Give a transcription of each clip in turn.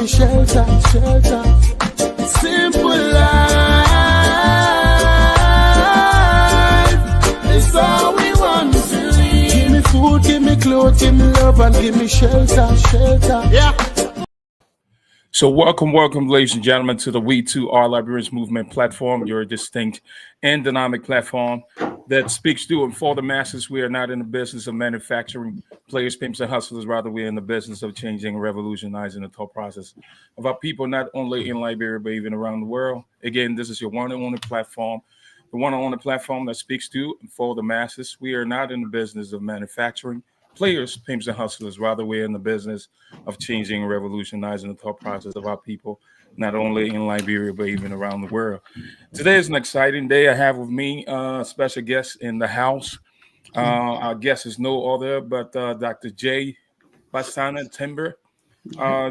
me shelter. Simple life is all we want to live. Give me food, give me clothes, give me love, and give me shelter. Yeah. So welcome, ladies and gentlemen, to the We Too Are Librarians Movement platform, your distinct and dynamic platform that speaks to and for the masses. We are not in the business of manufacturing players, pimps, and hustlers. Rather, we are in the business of changing and revolutionizing the thought process of our people, not only in Liberia, but even around the world. Again, this is your one-on-one platform, the one-on-one platform that speaks to and for the masses. We are not in the business of manufacturing players, pimps, and hustlers. Rather, we're in the business of changing and revolutionizing the thought process of our people, not only in Liberia, but even around the world. Today is an exciting day. I have with me a special guest in the house. Our guest is no other but Dr. J. Basana Timber.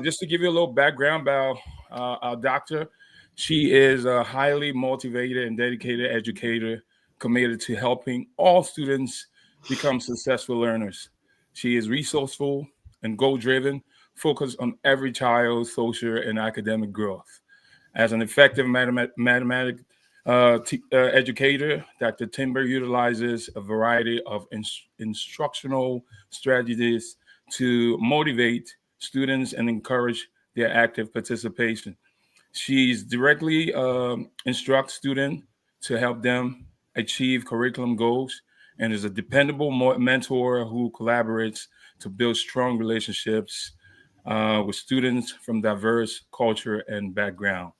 Just to give you a little background about our doctor, she is a highly motivated and dedicated educator committed to helping all students become successful learners. She is resourceful and goal-driven, focused on every child's social and academic growth. As an effective mathematic educator, Dr. Timber utilizes a variety of instructional strategies to motivate students and encourage their active participation. She's directly instructs students to help them achieve curriculum goals and is a dependable mentor who collaborates to build strong relationships with students from diverse culture and background.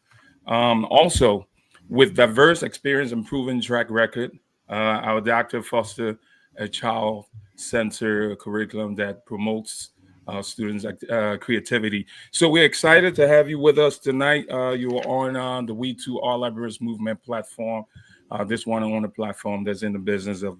Also, with diverse experience and proven track record, our doctor foster a child-centered curriculum that promotes students' creativity. So we're excited to have you with us tonight. You are on the We Too All Librarians Movement platform, this one-on-one platform that's in the business of,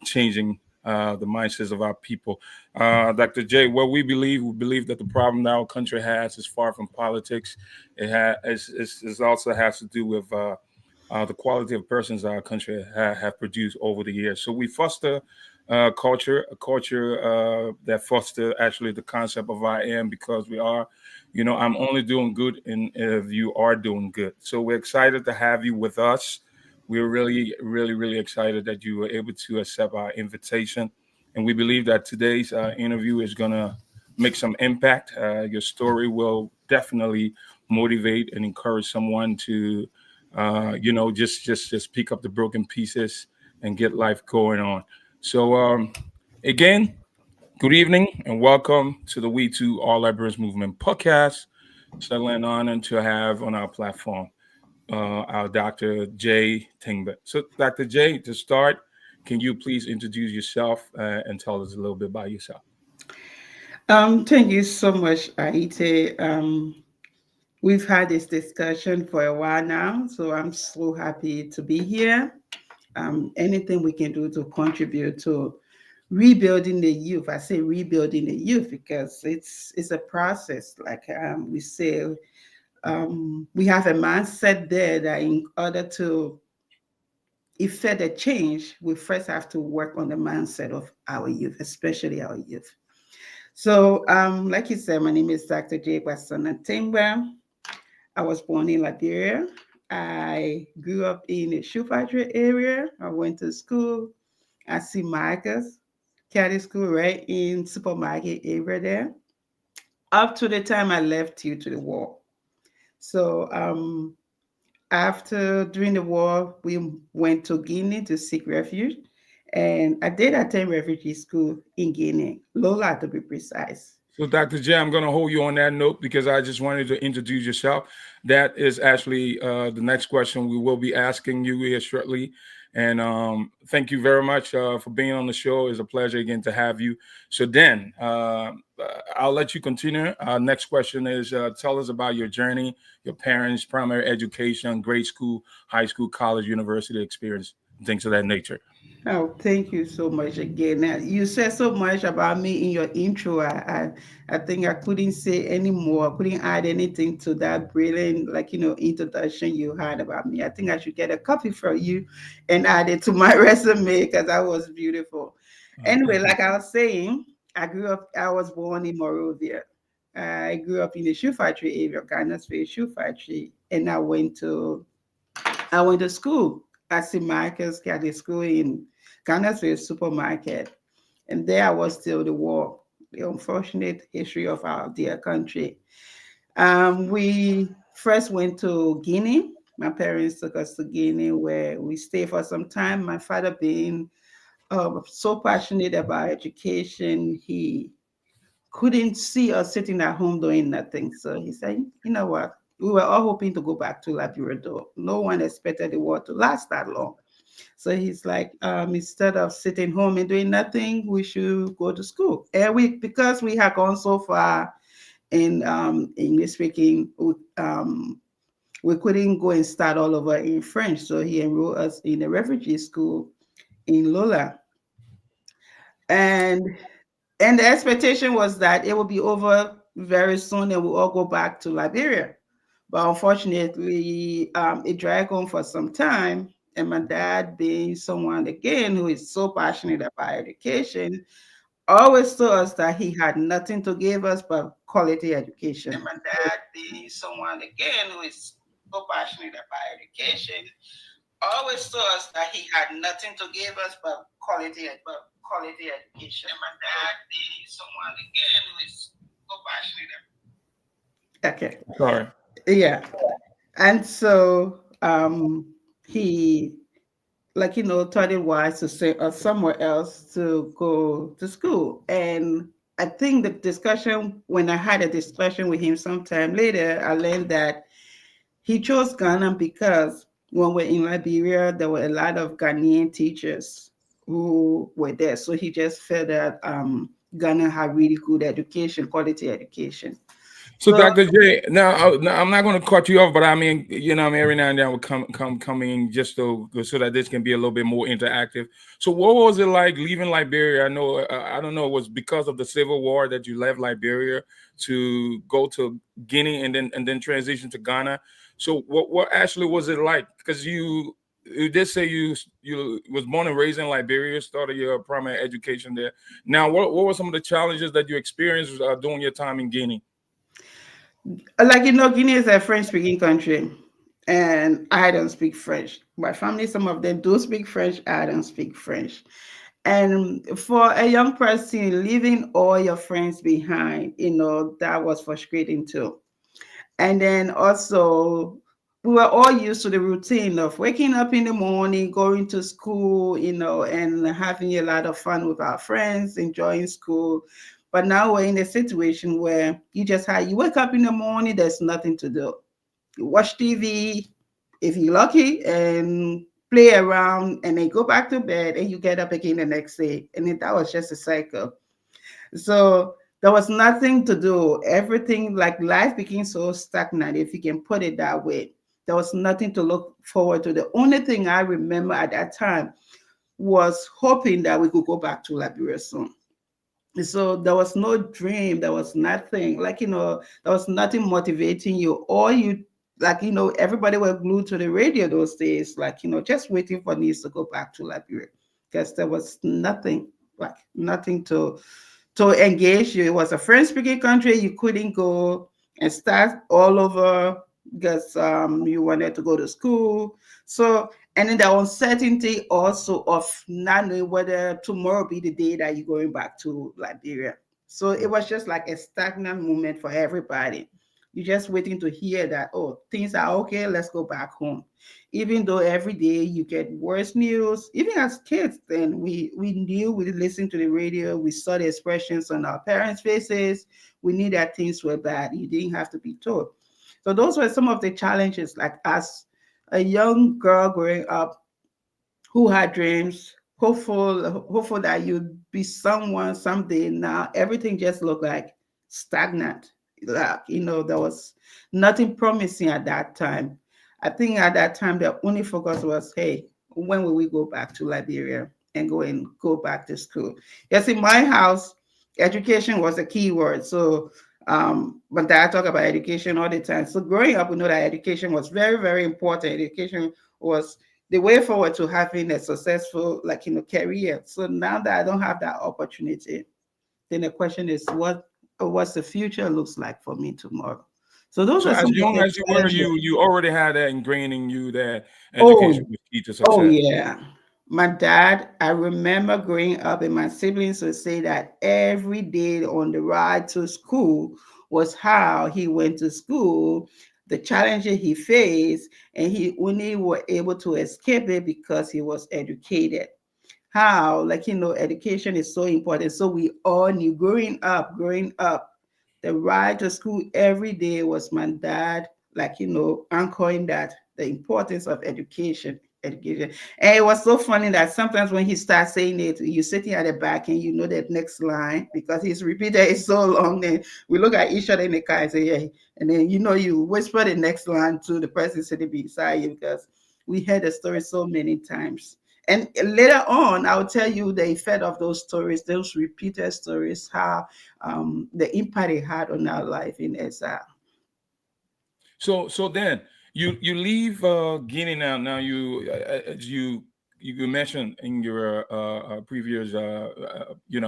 changing the mindsets of our people. Dr. J, what we believe that the problem that our country has is far from politics. It also has to do with the quality of persons our country have produced over the years. So we foster a culture that foster actually the concept of I am because we are, I'm only doing good if you are doing good. So we're excited to have you with us. We're really, really, really excited that you were able to accept our invitation. And we believe that today's interview is going to make some impact. Your story will definitely motivate and encourage someone to, just pick up the broken pieces and get life going on. So, again, good evening and welcome to the We Too All Librarians Movement podcast. It's an honor to have on our platform our Dr. J. Tingba. So, Dr. J, to start, can you please introduce yourself and tell us a little bit about yourself? Thank you so much, Aite. We've had this discussion for a while now, so I'm so happy to be here. Anything we can do to contribute to rebuilding the youth. I say rebuilding the youth because it's a process. Like we say, we have a mindset there that in order to effect a change, we first have to work on the mindset of our youth, especially our youth. So, like you said, my name is Dr. J. Basana Tingba. I was born in Liberia. I grew up in the shoe factory area. I went to school at St. Marcus Catholic School, right in supermarket area there, up to the time I left due to the war. So during the war, we went to Guinea to seek refuge. And I did attend refugee school in Guinea, Lola to be precise. So, Dr. J, I'm going to hold you on that note because I just wanted to introduce yourself. That is actually the next question we will be asking you here shortly. And thank you very much for being on the show. It's a pleasure again to have you. So then I'll let you continue. Our next question is tell us about your journey, your parents, primary education, grade school, high school, college, university experience, things of that nature. Oh, thank you so much again. Now, you said so much about me in your intro. I think I couldn't say any more. I couldn't add anything to that brilliant, introduction you had about me. I think I should get a copy from you and add it to my resume because that was beautiful. Anyway, like I was saying, I was born in Monrovia. I grew up in the shoe factory area, Ghana's first shoe factory, and I went to school at St. Michael's Catholic School in Ghana's first supermarket, and there I was till the war, the unfortunate history of our dear country. We first went to Guinea. My parents took us to Guinea, where we stayed for some time. My father being so passionate about education, he couldn't see us sitting at home doing nothing. So he said, you know what? We were all hoping to go back to Liberia, though. No one expected the war to last that long. So he's like, instead of sitting home and doing nothing, we should go to school. And because we had gone so far in English speaking, we couldn't go and start all over in French. So he enrolled us in a refugee school in Lola. And and the expectation was that it will be over very soon and we'll all go back to Liberia. But unfortunately, it dragged on for some time. And my dad, being someone again who is so passionate about education, always told us that he had nothing to give us but quality education. And my dad, being someone again who is so passionate about education, always told us that he had nothing to give us but quality education. And my dad, being someone again who is so passionate. Okay. Sorry. Yeah. And so he, like, thought it wise to say somewhere else to go to school. And I think the discussion, when I had a discussion with him sometime later, I learned that he chose Ghana because when we're in Liberia, there were a lot of Ghanaian teachers who were there. So he just felt that Ghana had really good education, quality education. So, Dr. J, now I'm not going to cut you off, but I mean, every now and then I would come in just so that this can be a little bit more interactive. So, what was it like leaving Liberia? I know, I don't know, it was because of the Civil War that you left Liberia to go to Guinea and then transition to Ghana. So, what actually was it like? Because you did say you was born and raised in Liberia, started your primary education there. Now, what were some of the challenges that you experienced during your time in Guinea? Like, Guinea is a French-speaking country, and I don't speak French. My family, some of them do speak French. I don't speak French. And for a young person, leaving all your friends behind, that was frustrating too. And then also, we were all used to the routine of waking up in the morning, going to school, and having a lot of fun with our friends, enjoying school. But now we're in a situation where you wake up in the morning, there's nothing to do. You watch TV, if you're lucky, and play around, and then go back to bed, and you get up again the next day. And then that was just a cycle. So there was nothing to do. Everything, like, life became so stagnant, if you can put it that way. There was nothing to look forward to. The only thing I remember at that time was hoping that we could go back to Liberia soon. So there was no dream, there was nothing, like, there was nothing motivating you. Or you, like, everybody were glued to the radio those days, like, just waiting for news to go back to Liberia, because there was nothing, like, nothing to engage you. It was a French speaking country. You couldn't go and start all over because you wanted to go to school. So, and then the uncertainty also of not knowing whether tomorrow be the day that you're going back to Liberia. So it was just like a stagnant moment for everybody. You're just waiting to hear that, oh, things are okay, let's go back home. Even though every day you get worse news, even as kids, then we knew, we listened to the radio, we saw the expressions on our parents' faces, we knew that things were bad. You didn't have to be told. So those were some of the challenges, like, as a young girl growing up who had dreams, hopeful that you'd be someone someday. Now everything just looked like stagnant. Like, there was nothing promising at that time. I think at that time the only focus was, hey, when will we go back to Liberia and go back to school? Yes, in my house, education was a key word. So but I talk about education all the time. So growing up, we know that education was very, very important. Education was the way forward to having a successful, career. So now that I don't have that opportunity, then the question is, what what the future looks like for me tomorrow. So those So are as some of young the as you were, challenges. you already had that ingrained in you that education Oh, was key to oh success. yeah. My dad, I remember growing up and my siblings would say that every day on the ride to school was how he went to school, the challenges he faced, and he only were able to escape it because he was educated. How, like, education is so important. So we all knew growing up, the ride to school every day was my dad, like, anchoring that the importance of education. And it was so funny that sometimes when he starts saying it, you're sitting at the back and you know that next line because he's repeated it so long. Then we look at each other in the car and say, yeah. And then, you whisper the next line to the person sitting beside you because we heard the story so many times. And later on, I'll tell you the effect of those stories, those repeated stories, how the impact it had on our life in SR. So then you leave Guinea now. Now as you mentioned in your previous I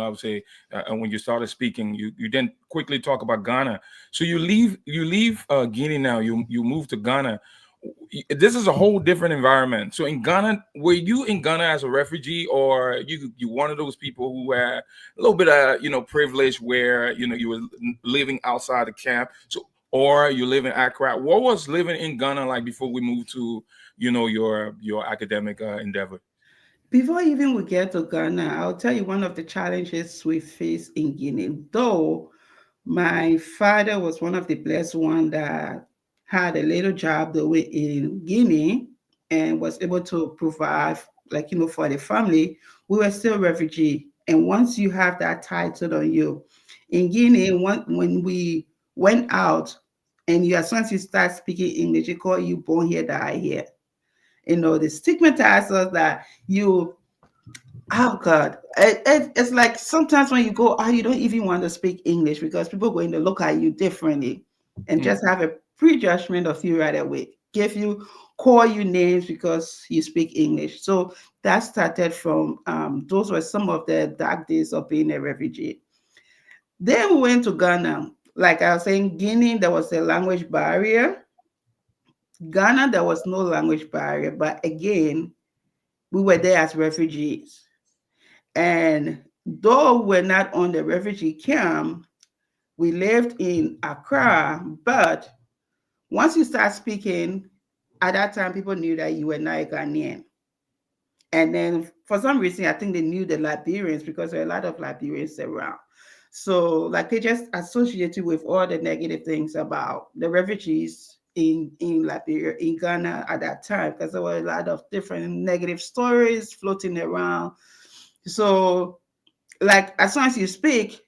would say when you started speaking, you then quickly talk about Ghana. So you leave Guinea now. You move to Ghana. This is a whole different environment. So in Ghana, were you in Ghana as a refugee, or you one of those people who had a little bit of privilege, where you were living outside the camp? So, or you live in Accra. What was living in Ghana like before we moved to your academic endeavor? Before even we get to Ghana, I'll tell you one of the challenges we face in Guinea. Though my father was one of the blessed one that had a little job the way in Guinea and was able to provide, like, for the family. We were still refugee. And once you have that title on you, in Guinea, when we went out, and as soon as you start speaking English, you call you born here, die here. They stigmatize us that you, oh God, it's like sometimes when you go out, you don't even want to speak English because people are going to look at you differently and Mm. just have a prejudgment of you right away. Call you names because you speak English. So that started from, those were some of the dark days of being a refugee. Then we went to Ghana. Like I was saying, Guinea, there was a language barrier. Ghana, there was no language barrier, but again, we were there as refugees. And though we're not on the refugee camp, we lived in Accra. But once you start speaking, at that time, people knew that you were not a Ghanaian. And then for some reason, I think they knew the Liberians because there are a lot of Liberians around. So, like, they just associated with all the negative things about the refugees in Liberia, in Ghana at that time, because there were a lot of different negative stories floating around. So, like, as soon as you speak,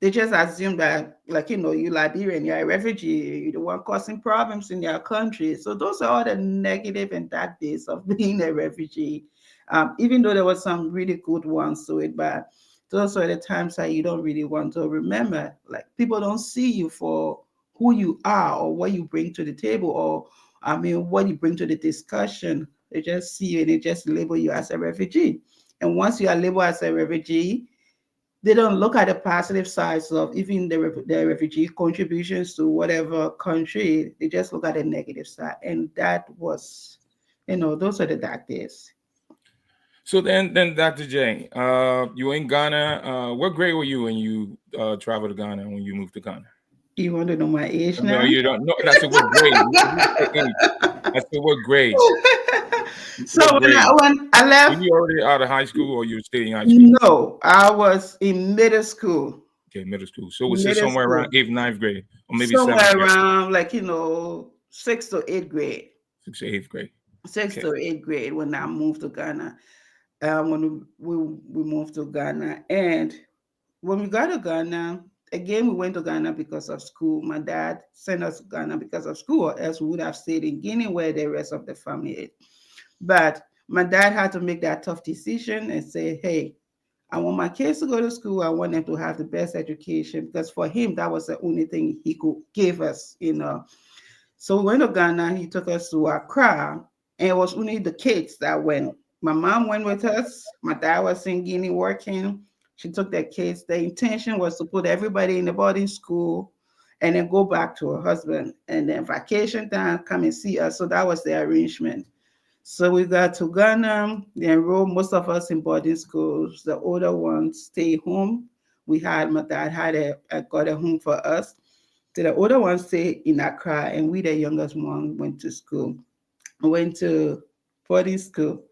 they just assume that, like, you Liberian, you're a refugee, you're the one causing problems in their country. So those are all the negative and dark days of being a refugee. Even though there were some really good ones to it, but those are the times that you don't really want to remember. Like, people don't see you for who you are or what you bring to the table, or what you bring to the discussion. They just see you and they just label you as a refugee. And once you are labeled as a refugee, they don't look at the positive sides of even the refugee contributions to whatever country. They just look at the negative side, and that was, those are the dark days. So then Dr. J, you were in Ghana. What grade were you when you traveled to Ghana, when you moved to Ghana? You want to know my age No, now? you don't. No, that's what grade. You didn't say age. I said what grade. So What when I grade? when I Were left, you already out of high school, or you were still in high school? no, I was in middle school. Okay, middle school. So was it Middle somewhere around school, eighth, ninth grade, or maybe seventh somewhere grade, around, like, sixth to eighth grade, sixth or eighth grade? sixth Okay. to eighth grade when I moved to Ghana. When we moved to Ghana, and when we got to Ghana, again, we went to Ghana because of school. My dad sent us to Ghana because of school, or else we would have stayed in Guinea where the rest of the family is. But my dad had to make that tough decision and say, hey, I want my kids to go to school. I want them to have the best education because for him, that was the only thing he could give us. So we went to Ghana. He took us to Accra, and it was only the kids that went. My mom went with us. My dad was in Guinea working. She took the kids. The intention was to put everybody in the boarding school and then go back to her husband. And then vacation time, come and see us. So that was the arrangement. So we got to Ghana. They enrolled most of us in boarding schools. The older ones stayed home. My dad had got a home for us. So the older ones stayed in Accra, and we, the youngest one, went to school. Went to boarding school.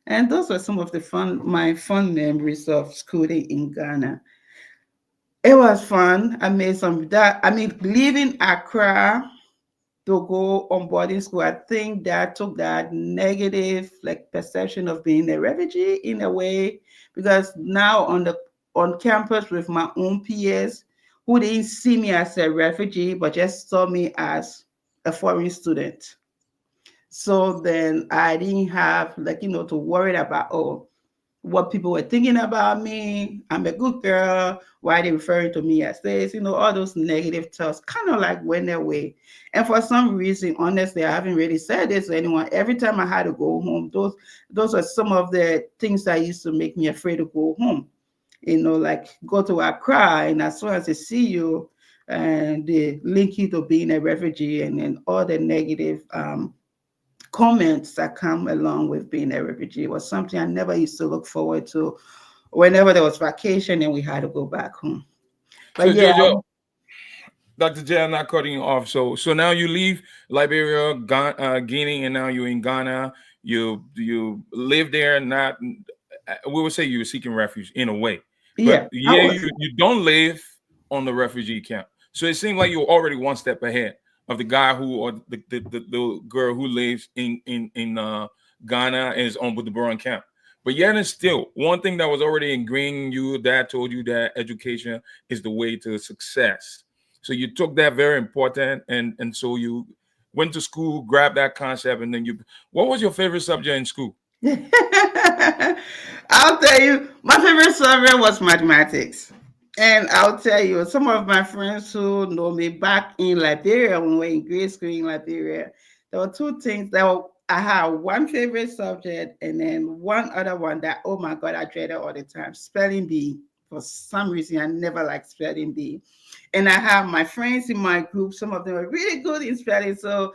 And those were some of my fun memories of schooling in Ghana. It was fun. I made some that. I mean, leaving Accra to go on boarding school, I think that took that negative like perception of being a refugee in a way, because now on campus with my own peers who didn't see me as a refugee but just saw me as a foreign student. So then I didn't have like to worry about what people were thinking about me. I'm a good girl. Why are they referring to me as this? All those negative thoughts kind of like went away. And for some reason, honestly, I haven't really said this to anyone. Every time I had to go home, those are some of the things that used to make me afraid to go home. Like go to Accra, and as soon as they see you, and they link you to being a refugee, and then all the negative comments that come along with being a refugee was something I never used to look forward to whenever there was vacation and we had to go back home. But So yeah, Jojo, Dr. J, I'm not cutting you off. So now you leave Liberia, Guinea, and now you're in Ghana. You live there, not we would say you were seeking refuge in a way, but yeah, I yeah, was. you don't live on the refugee camp. So it seemed like you were already one step ahead of the guy who or the girl who lives in Ghana and is on with the Burun camp. But yet and still, one thing that was already ingrained in you, dad told you that education is the way to success. So you took that very important, and so you went to school, grabbed that concept, and then you. What was your favorite subject in school? I'll tell you, my favorite subject was mathematics. And I'll tell you, some of my friends who know me back in Liberia, when we were in grade school in Liberia, there were two things I had one favorite subject and then one other one that, oh my God, I dreaded all the time, spelling bee. For some reason, I never liked spelling bee. And I have my friends in my group, some of them are really good in spelling. So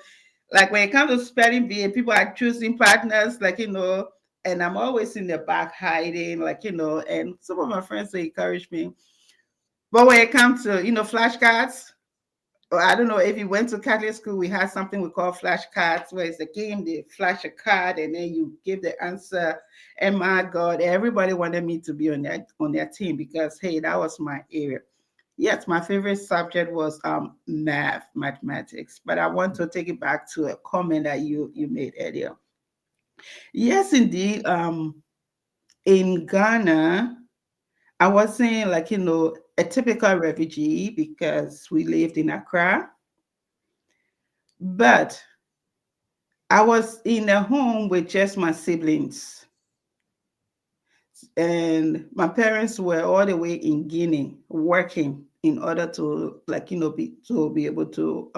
like when it comes to spelling bee and people are choosing partners, and I'm always in the back hiding, and some of my friends they encourage me. But when it comes to, flashcards, or I don't know if you went to Catholic school, we had something we call flashcards, where it's a game, they flash a card and then you give the answer. And my God, everybody wanted me to be on their team because hey, that was my area. Yes, my favorite subject was mathematics. But I want to take it back to a comment that you made earlier. Yes, indeed. In Ghana, I wasn't like, a typical refugee because we lived in Accra, but I was in a home with just my siblings. And my parents were all the way in Guinea working in order to be able to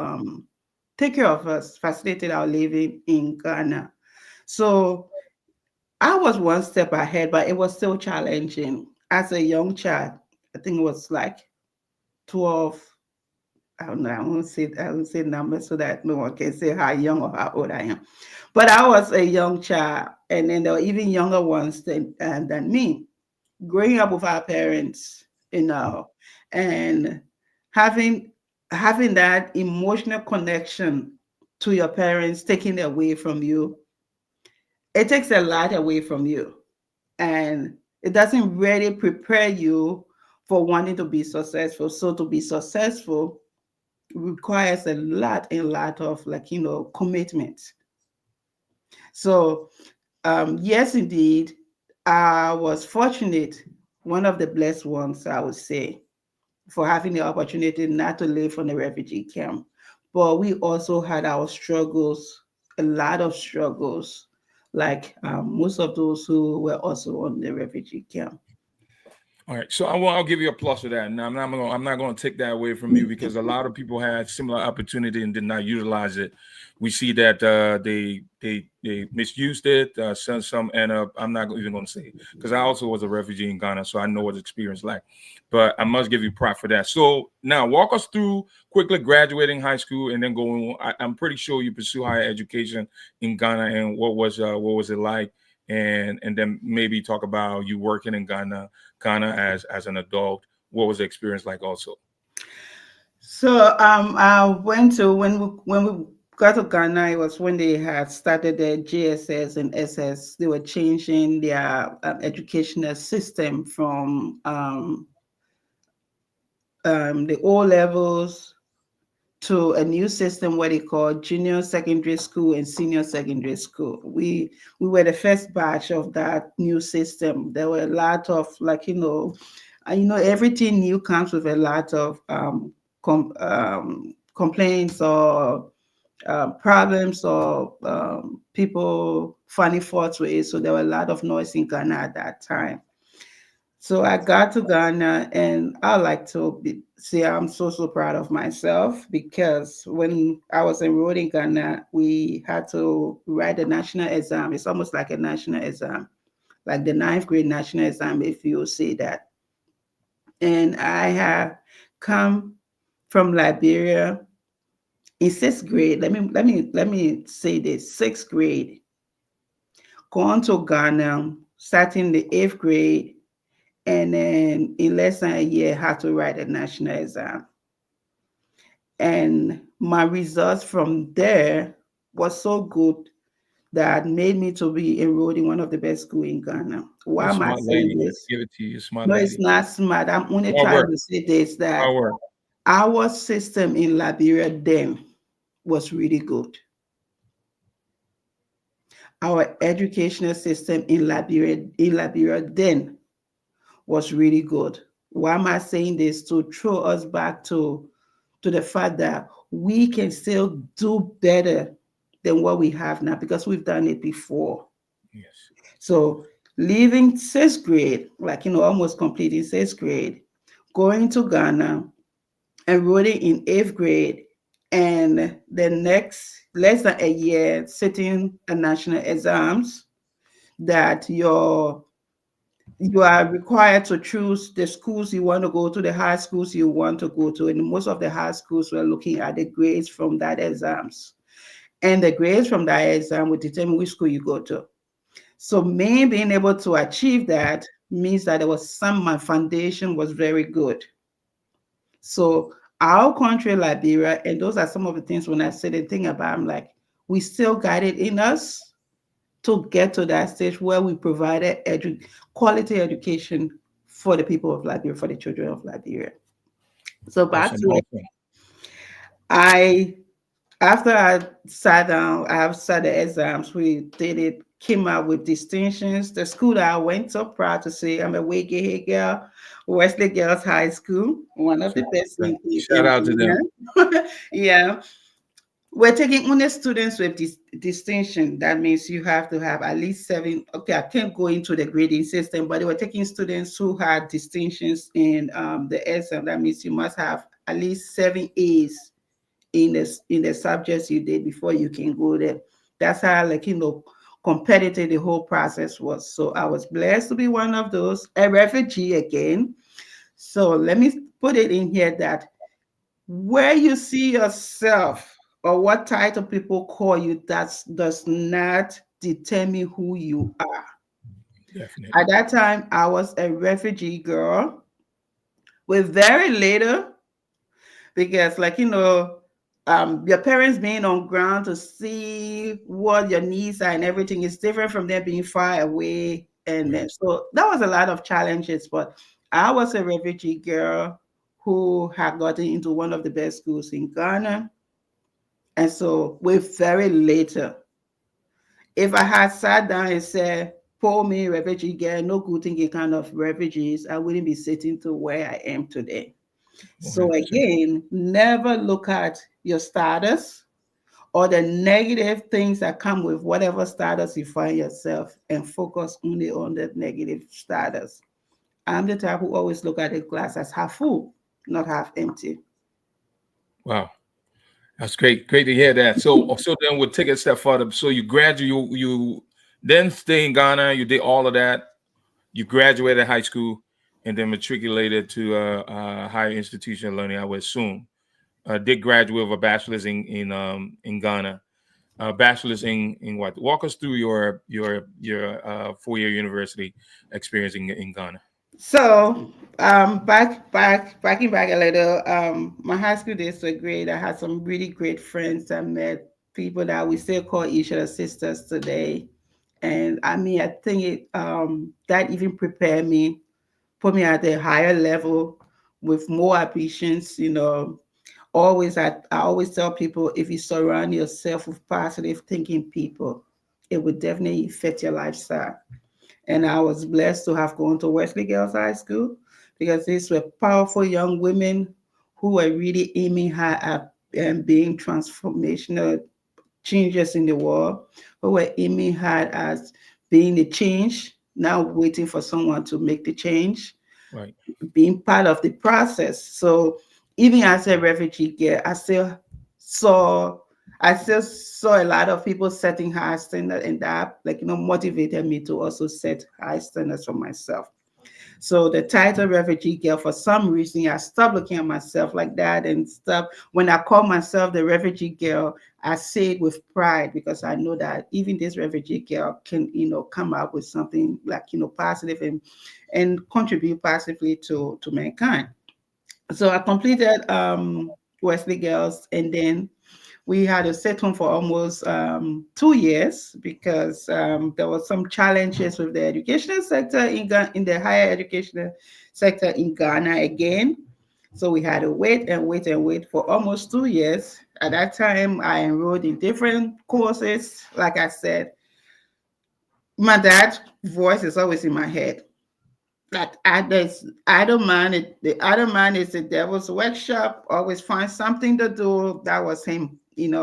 take care of us, facilitate our living in Ghana. So I was one step ahead, but it was still challenging. As a young child, I think it was like 12. I don't know. I won't say numbers so that no one can say how young or how old I am. But I was a young child, and then there were even younger ones than me. Growing up with our parents, and having having that emotional connection to your parents taken away from you, it takes a lot away from you, and it doesn't really prepare you for wanting to be successful. So to be successful requires a lot of commitment. So yes, indeed, I was fortunate, one of the blessed ones, I would say, for having the opportunity not to live on a refugee camp. But we also had our struggles, a lot of struggles, like most of those who were also on the refugee camp. All right, so I'll give you a plus for that. And I'm not going to take that away from you because a lot of people had similar opportunity and did not utilize it. We see that they misused it. Some end up. I'm not even going to say it because I also was a refugee in Ghana, so I know what the experience like. But I must give you prop for that. So now walk us through quickly graduating high school and then going. I'm pretty sure you pursue higher education in Ghana, and what was it like? And then maybe talk about you working in Ghana as an adult. What was the experience like also? So I went to when we got to Ghana, it was when they had started the GSS and SS. They were changing their educational system from the O levels to a new system what they call junior secondary school and senior secondary school. We were the first batch of that new system. There were a lot of everything new comes with a lot of complaints or problems or people finding faults with it. So there were a lot of noise in Ghana at that time. So I got to Ghana, and I like to say I'm so proud of myself because when I was enrolled in Ghana, we had to write a national exam. It's almost like a national exam, like the ninth grade national exam, if you say that. And I have come from Liberia in sixth grade. Let me say this: sixth grade, gone to Ghana, starting the eighth grade, and then in less than a year had to write a national exam. And my results from there was so good that made me to be enrolled in one of the best schools in Ghana. You're Why a am I smart saying lady. I this? give it to you. You're a smart No, it's lady. not smart. I'm only Hard trying work. to say this Hard that work. our system in Liberia then was really good. Our educational system in Liberia then was really good. Why am I saying this? To throw us back to the fact that we can still do better than what we have now because we've done it before. Yes. So leaving sixth grade, almost completing sixth grade, going to Ghana, enrolling in eighth grade, and the next less than a year sitting a national exams that you are required to choose the schools you want to go to, the high schools you want to go to. And most of the high schools were looking at the grades from that exams. And the grades from that exam would determine which school you go to. So me being able to achieve that means that there was my foundation was very good. So our country, Liberia, and those are some of the things when I said the thing about, I'm like, we still got it in us to get to that stage where we provided quality education for the people of Liberia, for the children of Liberia. So back Awesome. to it. Awesome. I After I sat down, I have sat the exams, we did it, came out with distinctions. The school that I went to, proud to say I'm a Wege girl, Wesley Girls High School, one of the Shout best out, shout in out to them. Ghana. Yeah. We're taking only students with distinction. That means you have to have at least seven. Okay, I can't go into the grading system, but they were taking students who had distinctions in the exam. That means you must have at least 7 A's in the subjects you did before you can go there. That's how competitive the whole process was. So I was blessed to be one of those, a refugee again. So let me put it in here that where you see yourself or what title people call you, that does not determine who you are. At Definitely. that time, I was a refugee girl with very little because, your parents being on ground to see what your needs are and everything is different from them being far away. And then, Yes. so that was a lot of challenges. But I was a refugee girl who had gotten into one of the best schools in Ghana. And so, with very little, if I had sat down and said, "Poor me, refugee girl, no good thinking kind of refugees," I wouldn't be sitting to where I am today. So 100%. again, never look at your status or the negative things that come with whatever status you find yourself and focus only on the negative status. I'm the type who always look at the glass as half full, not half empty. Wow. That's great. Great to hear that. So then we'll take it a step further. So you graduate, you then stay in Ghana. You did all of that. You graduated high school, and then matriculated to a higher institution of learning, I would assume. Did graduate with a bachelor's in Ghana. Bachelor's in what? Walk us through your 4-year university experience in Ghana. So, backing back a little, my high school days were great. I had some really great friends. I met people that we still call each other sisters today. And I mean, I think that even prepared me, put me at a higher level with more ambitions. I always tell people, if you surround yourself with positive thinking people, it would definitely affect your lifestyle. And I was blessed to have gone to Wesley Girls High School because these were powerful young women who were really aiming high at being transformational changes in the world, who were aiming high at being the change, now waiting for someone to make the change, Right. being part of the process. So even as a refugee girl, saw I still saw a lot of people setting high standards, and that motivated me to also set high standards for myself. So the title refugee girl, for some reason, I stopped looking at myself like that and stuff. When I call myself the refugee girl, I say it with pride because I know that even this refugee girl can, come up with something like, positive and contribute positively to mankind. So I completed Wesley Girls, and then we had to sit home for almost 2 years because there was some challenges with the educational sector in the higher educational sector in Ghana again. So we had to wait and wait and wait for almost 2 years. At that time, I enrolled in different courses. Like I said, my dad's voice is always in my head. Like there's idle man, the idle man is the devil's workshop. Always find something to do. That was him,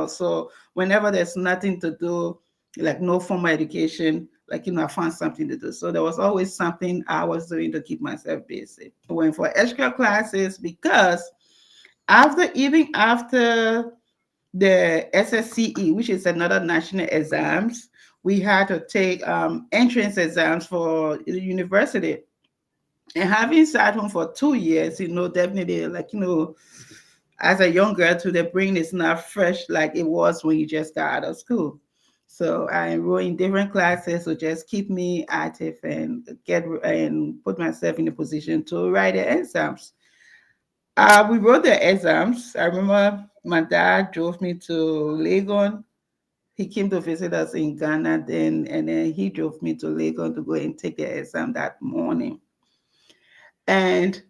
So whenever there's nothing to do, like no formal education, I found something to do. So there was always something I was doing to keep myself busy. I went for extra classes because even after the SSCE, which is another national exams, we had to take entrance exams for the university. And having sat home for 2 years, definitely, as a young girl, to the brain is not fresh like it was when you just got out of school. So I enroll in different classes to just keep me active and put myself in a position to write the exams. We wrote the exams. I remember my dad drove me to Legon. He came to visit us in Ghana then, and then he drove me to Legon to go and take the exam that morning. And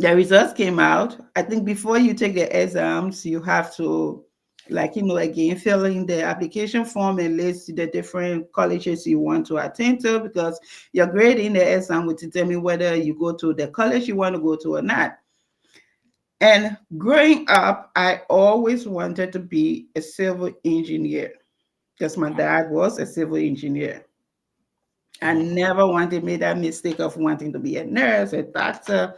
the results came out. I think before you take the exams, you have to, again, fill in the application form and list the different colleges you want to attend to because your grade in the exam will determine whether you go to the college you want to go to or not. And growing up, I always wanted to be a civil engineer because my dad was a civil engineer. I never wanted to make that mistake of wanting to be a nurse, a doctor.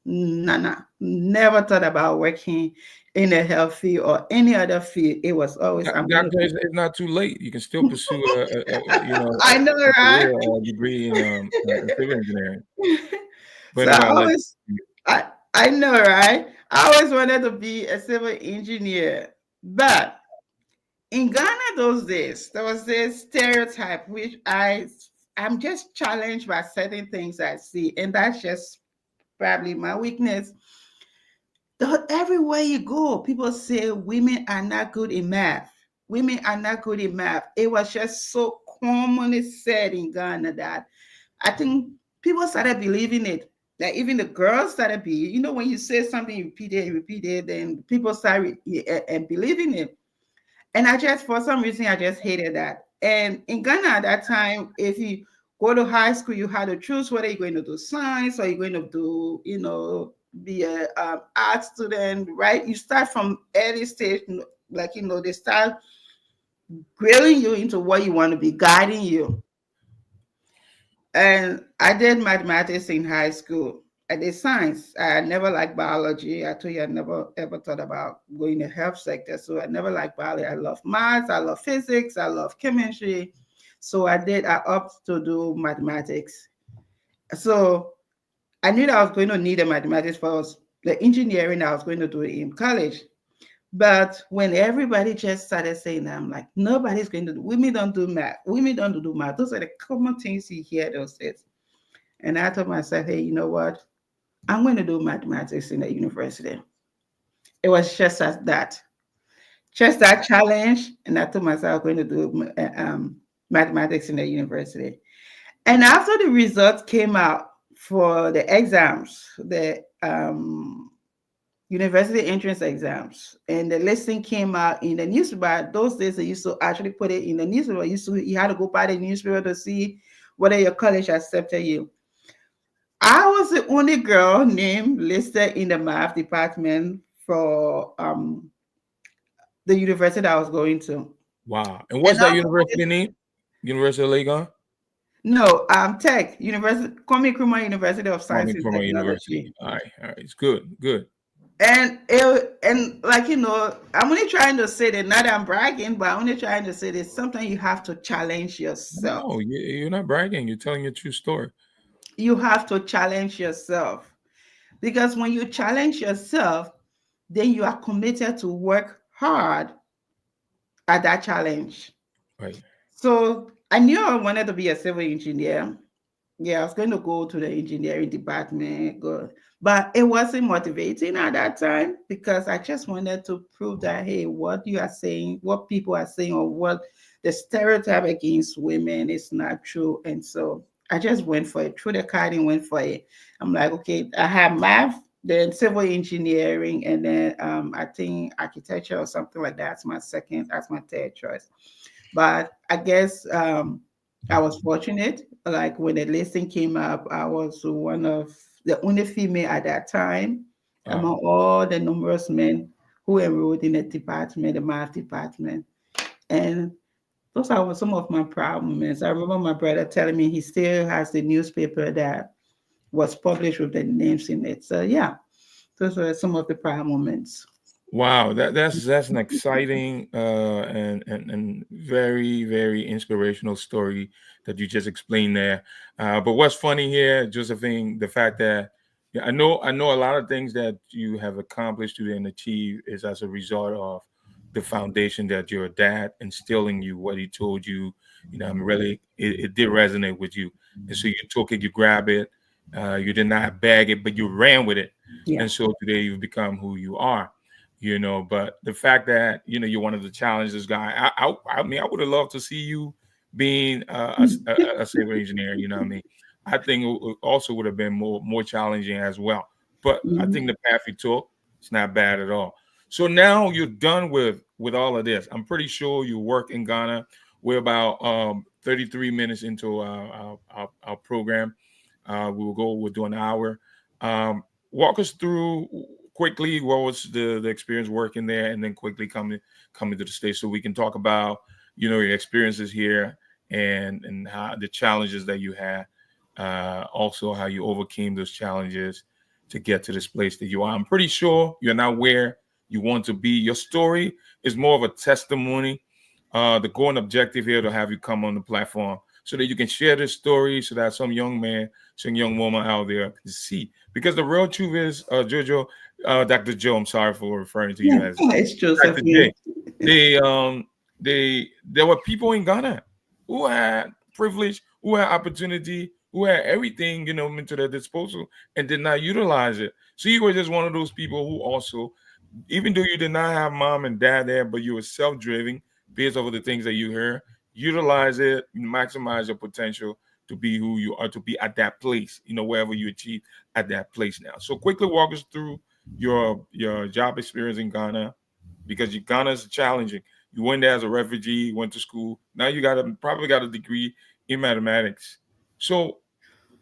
Nana, never thought about working in a health field or any other field. It was always I'm going Doctor, it's not too late. You can still pursue I know, a right? career or a degree in civil engineering. But So anyway, I let I know, right? I always wanted to be a civil engineer, but in Ghana those days, there was this stereotype which I'm just challenged by certain things I see, and that's just probably my weakness. Everywhere you go, people say women are not good in math. Women are not good in math. It was just so commonly said in Ghana that I think people started believing it. That even the girls started when you say something, you repeat it, then people start and believing it. And for some reason, I just hated that. And in Ghana at that time, if you go to high school, you had to choose whether you're going to do science or you're going to do, be a art student, right? You start from early stage, they start grilling you into what you want to be, guiding you. And I did mathematics in high school. I did science. I never liked biology. I told you I never ever thought about going in the health sector. So I never liked biology. I love maths. I love physics. I love chemistry. So I opted to do mathematics. So I knew that I was going to need a mathematics for the engineering I was going to do in college. But when everybody just started saying that, I'm like, nobody's going to do, women don't do math. Women don't do math. Those are the common things you hear those days. And I told myself, hey, you know what? I'm going to do mathematics in the university. It was just that challenge. And I told myself I'm going to do mathematics in the university. And after the results came out for the exams, the university entrance exams, and the listing came out in the newspaper. Those days they used to actually put it in the newspaper. You had to go by the newspaper to see whether your college accepted you. I was the only girl named listed in the math department for the university I was going to. Wow. And And what's that university name? University of Legon? no, Tech University, Kwame Nkrumah University of Science Kwame and Nkrumah University. Technology. All right. All right. It's good. Good. And like I'm only trying to say that, not that I'm bragging, but I'm only trying to say that sometimes you have to challenge yourself. No, you're not bragging. You're telling a true story. You have to challenge yourself, because when you challenge yourself, then you are committed to work hard at that challenge. Right. So I knew I wanted to be a civil engineer. Yeah, I was going to go to the engineering department, go, but it wasn't motivating at that time, because I just wanted to prove that, hey, what you are saying, what people are saying, or what the stereotype against women is not true. And so I just went for it, threw the card and went for it. I'm like, okay, I have math, then civil engineering, and then I think architecture or something like that. That's my third choice. But I guess I was fortunate. Like when the listing came up, I was one of the only female at that time Wow. among all the numerous men who enrolled in the department, the math department. And those are some of my proud moments. I remember my brother telling me he still has the newspaper that was published with the names in it. So yeah, those were some of the proud moments. Wow, that's an exciting and very very inspirational story that you just explained there. But what's funny here, Josephine, the fact that, yeah, I know a lot of things that you have accomplished and achieved is as a result of the foundation that your dad instilled in you, what he told you. I'm really, it did resonate with you, and so you took it, you grab it, you did not bag it, but you ran with it, Yeah. and so today you've become who you are. But the fact that you're one of the challenges guy, I mean, I would have loved to see you being a civil engineer. You know what I mean? I think also would have been more challenging as well. But I Mhm. think the path you took, it's not bad at all. So now you're done with all of this. I'm pretty sure you work in Ghana. We're about 33 minutes into our program. We'll do an hour. Walk us through quickly what was the experience working there, and then quickly coming to the States, so we can talk about your experiences here, and how the challenges that you had, also how you overcame those challenges to get to this place that you are. I'm pretty sure you're not where you want to be. Your story is more of a testimony. The goal and objective here to have you come on the platform so that you can share this story, so that some young man, some young woman out there can see. Because the real truth is, Jojo, Dr. Joe, I'm sorry for referring to Yeah, you as it's Dr. Josephine. J. There were people in Ghana who had privilege, who had opportunity, who had everything, into their disposal, and did not utilize it. So you were just one of those people who also, even though you did not have mom and dad there, but you were self-driven based off of the things that you heard, utilize it, maximize your potential to be who you are, to be at that place, wherever you achieve at that place now. So quickly walk us through your job experience in Ghana, because Ghana is challenging. You went there as a refugee, went to school. Now you probably got a degree in mathematics. So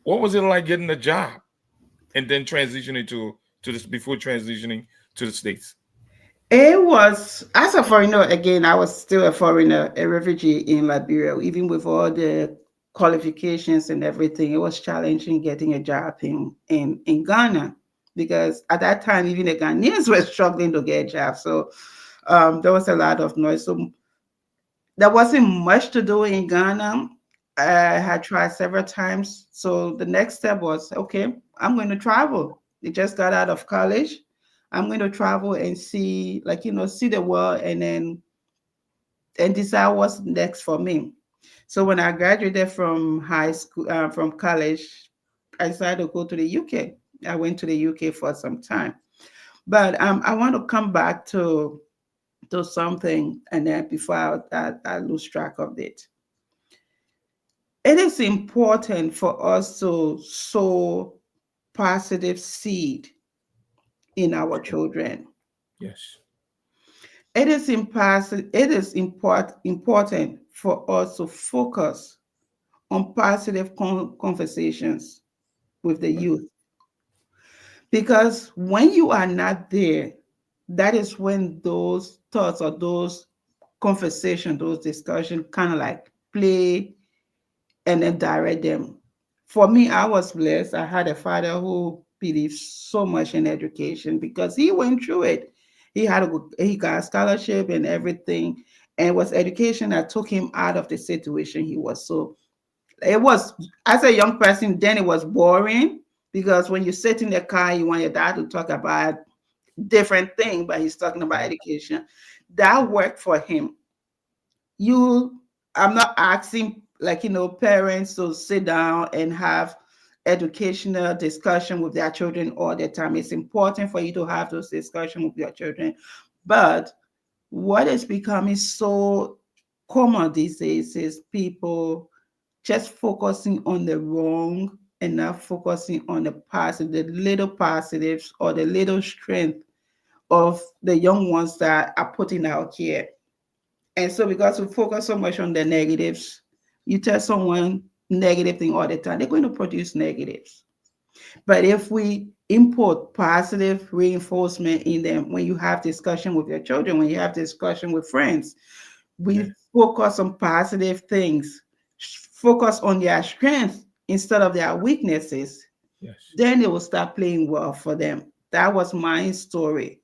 what was it like getting a job and then transitioning to this, before transitioning to the States? It was, as a foreigner, again, I was still a foreigner, a refugee in Liberia, even with all the qualifications and everything, it was challenging getting a job in Ghana, because at that time even the Ghanaians were struggling to get jobs. So there was a lot of noise. So there wasn't much to do in Ghana. I had tried several times. So the next step was, okay, I'm going to travel. I just got out of college. I'm going to travel and see, like, see the world, and decide what's next for me. So when I graduated from high school, from college, I decided to go to the UK. I went to the UK for some time. But I want to come back to something, and then before I lose track of it. It is important for us to sow positive seed in our children. Yes. It is important for us to focus on positive conversations with the youth, because when you are not there, that is when those thoughts or those conversations, those discussions kind of like play and then direct them. For me, I was blessed. I had a father who believed so much in education because he went through it. He got a scholarship and everything, and it was education that took him out of the situation he was. So it was, as a young person, then it was boring, because when you sit in the car, you want your dad to talk about different thing, but he's talking about education. That worked for him. You I'm not asking, like, parents to sit down and have educational discussion with their children all the time. It's important for you to have those discussions with your children, but what is becoming so common these days is people just focusing on the wrong and not focusing on the positive, the little positives or the little strength of the young ones that are putting out here. And so, because we focus so much on the negatives, you tell someone negative thing all the time, they're going to produce negatives. But if we import positive reinforcement in them, when you have discussion with your children, when you have discussion with friends, Yeah. we focus on positive things, focus on their strengths instead of their weaknesses, Yes. then it will start playing well for them. That was my story.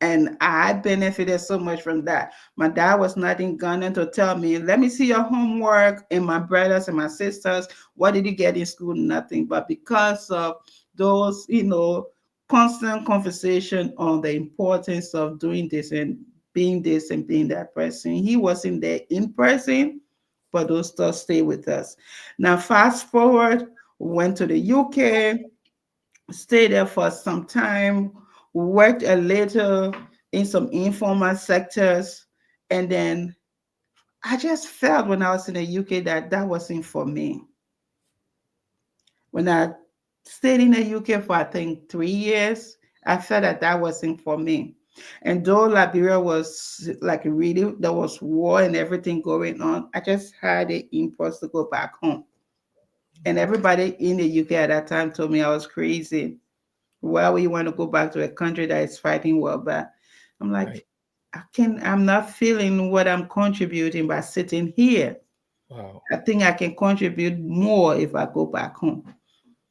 And I benefited so much from that. My dad was not in Ghana to tell me, let me see your homework, and my brothers and my sisters, what did you get in school? Nothing. But because of those, constant conversation on the importance of doing this and being that person, he wasn't there in person, but those thoughts stay with us. Now, fast forward, went to the UK, stayed there for some time, worked a little in some informal sectors, and then I just felt when I was in the UK that that wasn't for me. When I stayed in the UK for, I think, 3 years, I felt that that wasn't for me. And though Liberia was like really, there was war and everything going on, I just had the impulse to go back home. And everybody in the UK at that time told me I was crazy. Why would you want to go back to a country that is fighting war? But I'm Right. like, I'm not feeling what I'm contributing by sitting here. Wow. I think I can contribute more if I go back home.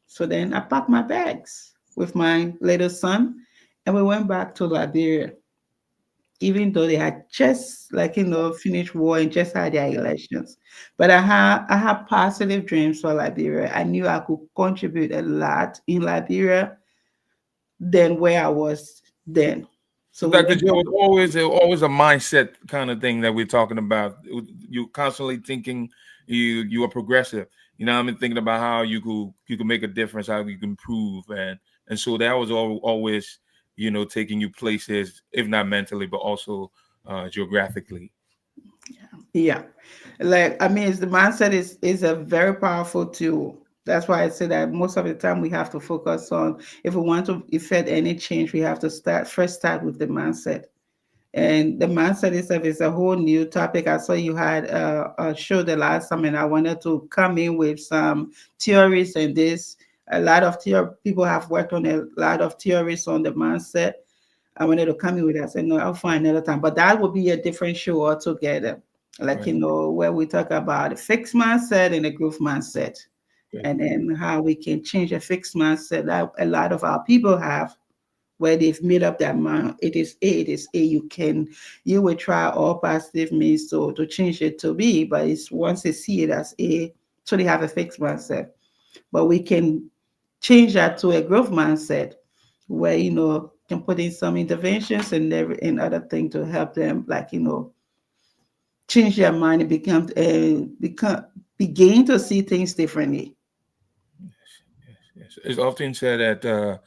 So then I packed my bags with my little son, and we went back to Liberia, even though they had just, like, finished war and just had their elections. But I had positive dreams for Liberia. I knew I could contribute a lot in Liberia than where I was then. So, So we Dr. went Joe, back. it's always a mindset kind of thing that we're talking about. You constantly thinking you are progressive. I've been thinking about how you could make a difference, how you can improve, and so that was always taking you places, if not mentally, but also geographically. Yeah. Like, I mean, it's the mindset is a very powerful tool. That's why I say that most of the time we have to focus on, if we want to effect any change, we have to start with the mindset. And the mindset itself is a whole new topic. I saw you had a show the last time, and I wanted to come in with some theories and this. A lot of people have worked on a lot of theories on the mindset. I wanted to come in with that. I said, no, I'll find another time. But that would be a different show altogether. like, Right. where we talk about a fixed mindset and a growth mindset, Okay. and then how we can change a fixed mindset that a lot of our people have, where they've made up their mind. It is A, it is A. You will try all positive means to change it to B, but it's once they see it as A, so they have a fixed mindset. But we can change that to a growth mindset where, can put in some interventions and other thing to help them, like, change their mind and begin to see things differently. Yes. It's often said that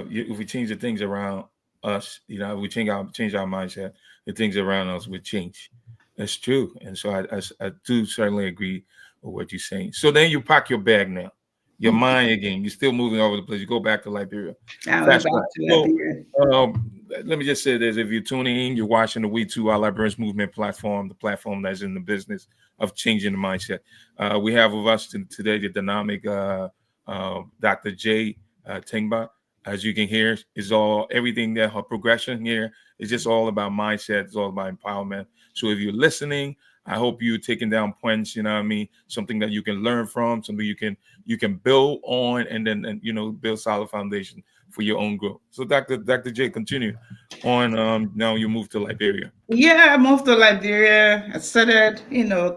if we change the things around us, if we change our mindset, the things around us would change. That's true, and so I do certainly agree with what you're saying. So then you pack your bag now, your mind again. You're still moving over the place. You go back to Liberia, I went fast back track. to So Liberia. let me just say this: if you're tuning in, you're watching the We Too Our Librarians Movement platform, the platform that's in the business of changing the mindset. We have with us today the dynamic. Dr. J. Tingba. As you can hear, is all everything that her progression here is just all about mindset. It's all about empowerment. So if you're listening, I hope you're taking down points. You know what I mean? Something that you can learn from, something you can build on, and then build solid foundation for your own growth. So Dr. J, continue on. Now you move to Liberia. Yeah, I moved to Liberia. I started,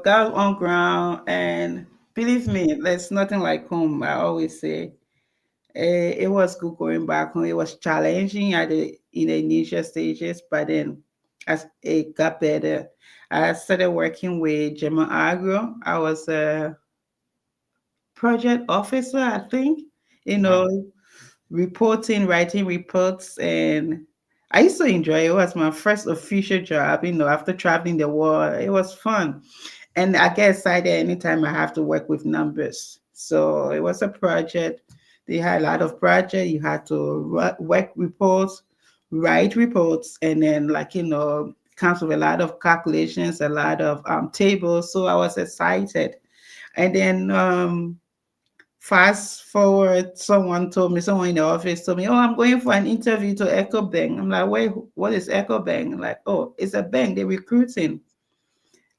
got on ground, and believe me, there's nothing like home. I always say it was good going back home. It was challenging in the initial stages, but then as it got better, I started working with Gemma Agro. I was a project officer, I think. You Wow, know, reporting, writing reports, and I used to enjoy it. It was my first official job, after traveling the world. It was fun. And I get excited anytime I have to work with numbers. So it was a project. They had a lot of project. You had to work reports, write reports, and then comes with a lot of calculations, a lot of tables. So I was excited. And then fast forward, someone in the office told me, oh, I'm going for an interview to Echo Bank. I'm like, wait, what is Echo Bank? Like, oh, it's a bank, they're recruiting.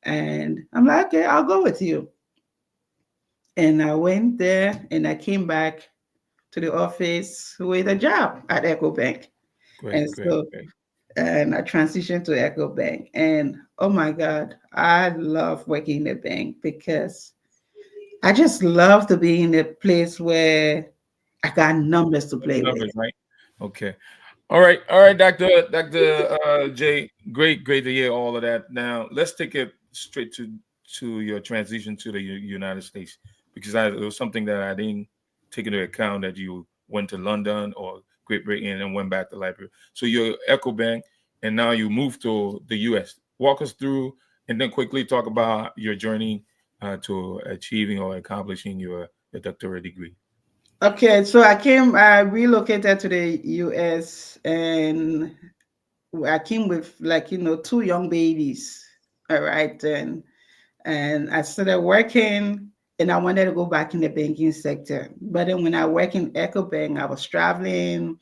And I'm like, okay, I'll go with you. And I went there and I came back to the office with a job at Echo Bank. And great, great, so, great. and I transitioned to Echo Bank. And oh my God, I love working in the bank because I just love to be in a place where I got numbers to play with. Numbers, right? Okay. All right, Doctor J. Great to hear all of that. Now let's take it straight to your transition to the United States, because it was something that I didn't take into account, that you went to London or Great Britain and went back to Liberia. So you're Echo Bank, and now you moved to the U.S. Walk us through, and then quickly talk about your journey to achieving or accomplishing your doctorate degree. Okay, so I relocated to the US, and I came with two young babies. All right, and I started working, and I wanted to go back in the banking sector. But then when I work in Echo Bank, I was traveling.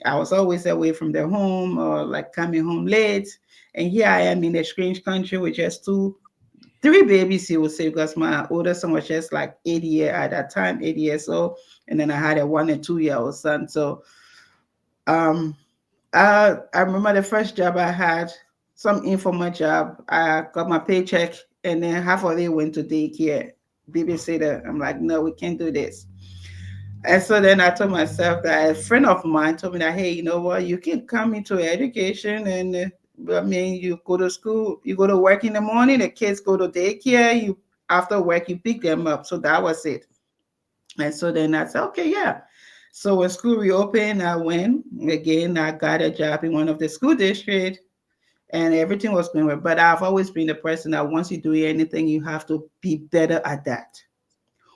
I was always away from the home or like coming home late. And here I am in a strange country with just three babies, you would say, because my older son was just like 8 years at that time, 8 years old. And then I had a 1 and 2 year old son. So um I remember the first job I had, some informal job. I got my paycheck, and then half of it went to daycare, babysitter. I'm like, no, we can't do this. And so then I told myself that a friend of mine told me that, hey, you know what, you can come into education and you go to school, you go to work in the morning, the kids go to daycare, you after work, you pick them up. So that was it. And so then I said, okay, yeah. So when school reopened, I went again. I got a job in one of the school districts, and everything was going well. But I've always been the person that once you do anything, you have to be better at that.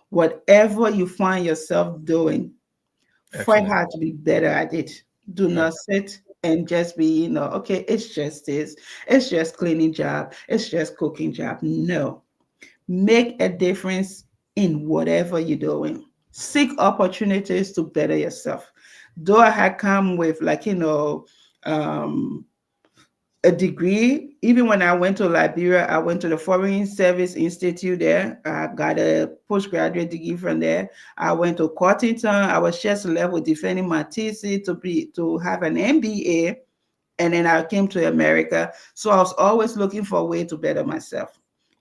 Whatever you find yourself doing, fight Excellent. hard to be better at it. Do not sit and just be, okay, it's just this, it's just cleaning job, it's just cooking job. No, make a difference in whatever you're doing. Seek opportunities to better yourself. Though I had come with um, a degree. Even when I went to Liberia, I went to the Foreign Service Institute there. I got a postgraduate degree from there. I went to Cottington. I was just left with defending my thesis to have an MBA, and then I came to America. So I was always looking for a way to better myself.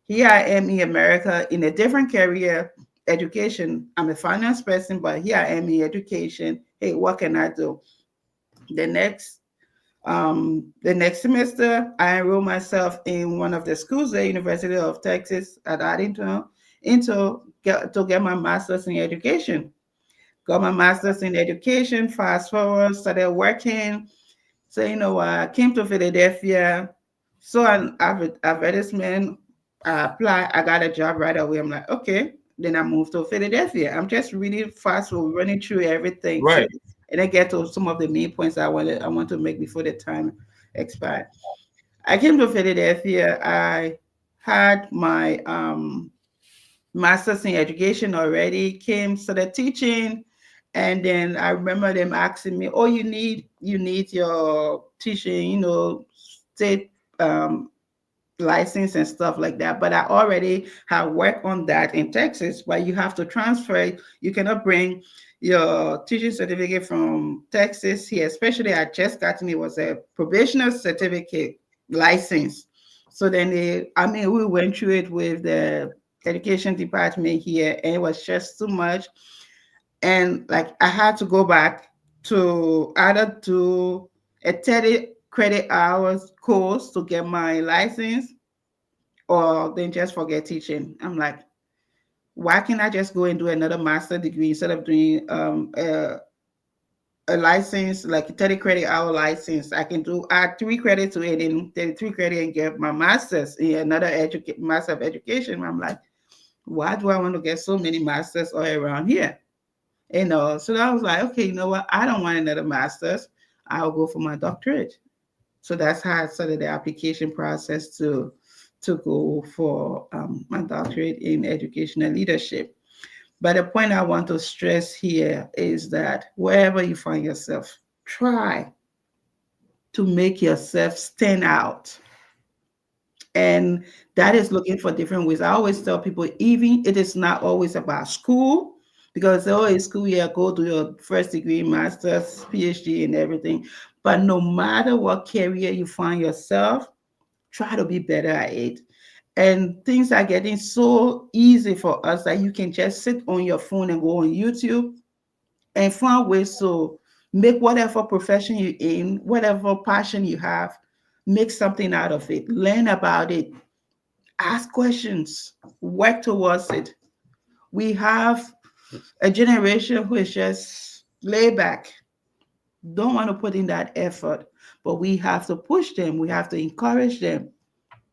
Here I am in America in a different career, education. I'm a finance person, but here I am in education. Hey, what can I do? The next the next semester, I enrolled myself in one of the schools, the University of Texas at Addington, to get my master's in education. Got my master's in education. Fast forward, started working. So I came to Philadelphia, saw an advertisement, I applied, I got a job right away. I'm like, okay. Then I moved to Philadelphia. I'm just really fast forward, running through everything. So Right. and I get to some of the main points I want to make before the time expired. I came to Philadelphia. I had my master's in education already, came, started teaching. And then I remember them asking me, oh, you need your teaching, state license and stuff like that. But I already have worked on that in Texas, but you have to transfer it. You cannot bring your teaching certificate from Texas here, especially I just gotten it was a probational certificate license. So then we went through it with the education department here, and it was just too much. And like I had to go back to either do a 30 credit hours course to get my license, or then just forget teaching. I'm like, why can't I just go and do another master degree instead of doing a license, like a 30 credit hour license? I can add 3 credits to it and 33 credit and get my master's in another master of education. I'm like, why do I want to get so many masters all around here? So I was like, okay, you know what? I don't want another master's. I'll go for my doctorate. So that's how I started the application process to go for my doctorate in educational leadership. But the point I want to stress here is that wherever you find yourself, try to make yourself stand out. And that is looking for different ways. I always tell people, even it is not always about school, because oh, it's school, yeah, go do your first degree, master's, PhD, and everything. But no matter what career you find yourself, try to be better at it. And things are getting so easy for us that you can just sit on your phone and go on YouTube and find ways to make whatever profession you're in, whatever passion you have, make something out of it, learn about it, ask questions, work towards it. We have a generation who is just laid back, don't want to put in that effort, but we have to push them, we have to encourage them.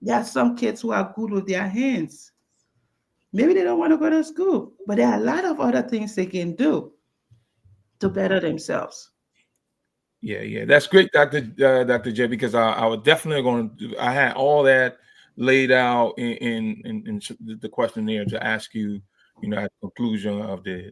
There are some kids who are good with their hands. Maybe they don't want to go to school, but there are a lot of other things they can do to better themselves. Yeah, yeah, that's great, Dr. J. Because I was definitely going to do. I had all that laid out in the questionnaire to ask you. At the conclusion of the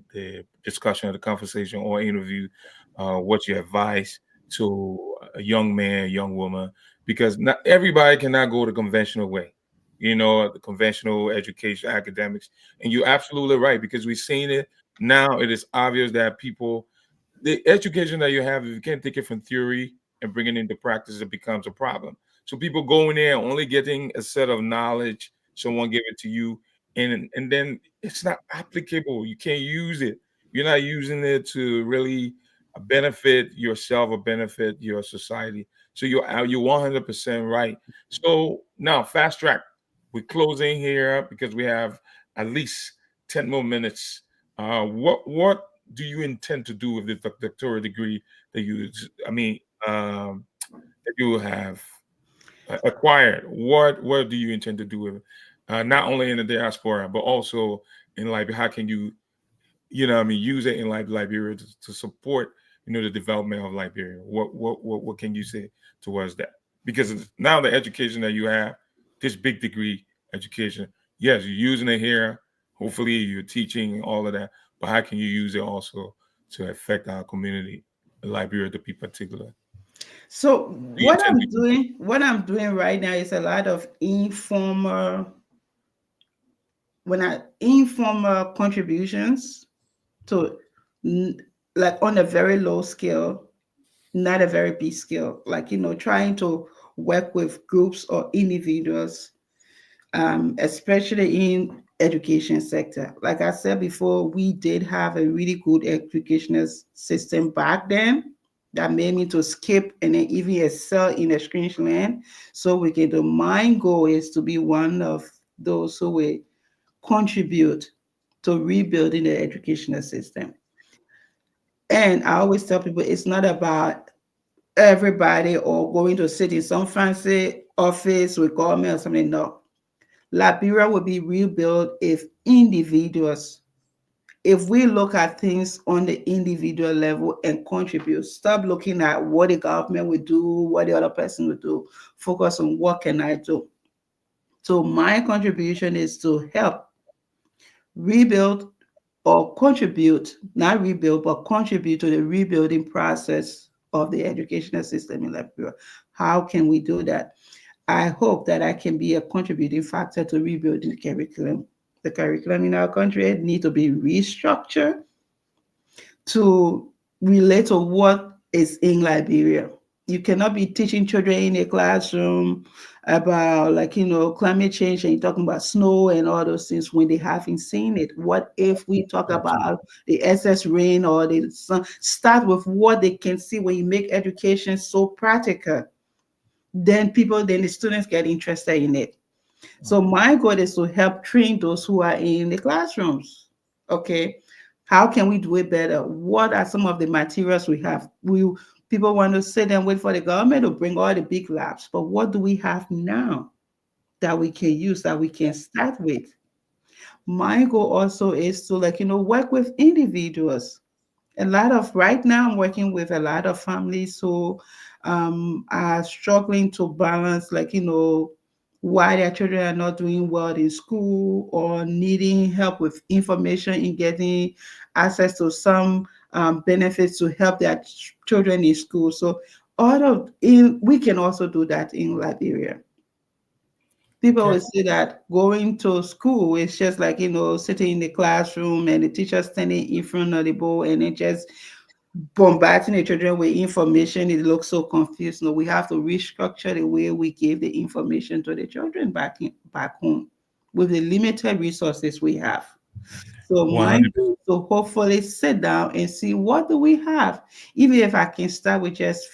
discussion of the conversation or interview, what's your advice to a young man, young woman? Because not everybody cannot go the conventional way. The conventional education, academics, and you're absolutely right because we've seen it now. It is obvious that people the education that you have, if you can't take it from theory and bring it into practice, it becomes a problem. So people go in there only getting a set of knowledge, someone give it to you, and then it's not applicable. You can't use it. You're not using it to really benefit yourself or benefit your society. So you're 100% right. So now fast track. We're closing here because we have at least 10 more minutes. What do you intend to do with the doctoral degree that I mean, that you have acquired? What do you intend to do with it? Not only in the diaspora, but also in Liberia? How can you, use it in Liberia to support, the development of Liberia? What can you say towards that? Because now the education that you have, this big degree education, yes, you're using it here. Hopefully, you're teaching all of that. But how can you use it also to affect our community, Liberia to be particular? So Do you tend to? what I'm doing right now is a lot of informal contributions to n- like on a very low scale, not a very big scale, like trying to work with groups or individuals, especially in education sector. Like I said before, we did have a really good educational system back then that made me to skip and then even excel in a strange land. So we get the mind goal is to be one of those who will contribute to rebuilding the educational system. And I always tell people it's not about everybody or going to sit in some fancy office with government or something. No. Liberia will be rebuilt if we look at things on the individual level and contribute. Stop looking at what the government will do, what the other person will do. Focus on what can I do. So my contribution is to help rebuild or contribute, not rebuild, but contribute to the rebuilding process of the educational system in Liberia. How can we do that? I hope that I can be a contributing factor to rebuilding the curriculum. The curriculum in our country need to be restructured to relate to what is in Liberia. You cannot be teaching children in a classroom about climate change and you're talking about snow and all those things when they haven't seen it. What if we talk Absolutely. about the excess rain or the sun? Start with what they can see when you make education so practical. Then the students get interested in it. So my goal is to help train those who are in the classrooms. Okay. How can we do it better? What are some of the materials we have? People want to sit and wait for the government to bring all the big labs, but what do we have now that we can use, that we can start with? My goal also is to work with individuals. A lot of right now I'm working with a lot of families who are struggling to balance why their children are not doing well in school or needing help with information in getting access to some benefits to help their children in school. So we can also do that in Liberia. People Okay. always say that going to school is just sitting in the classroom and the teacher standing in front of the board and then just bombarding the children with information. It looks so confused. No, we have to restructure the way we give the information to the children back home with the limited resources we have. So my 100. goal is to hopefully sit down and see what do we have, even if I can start with just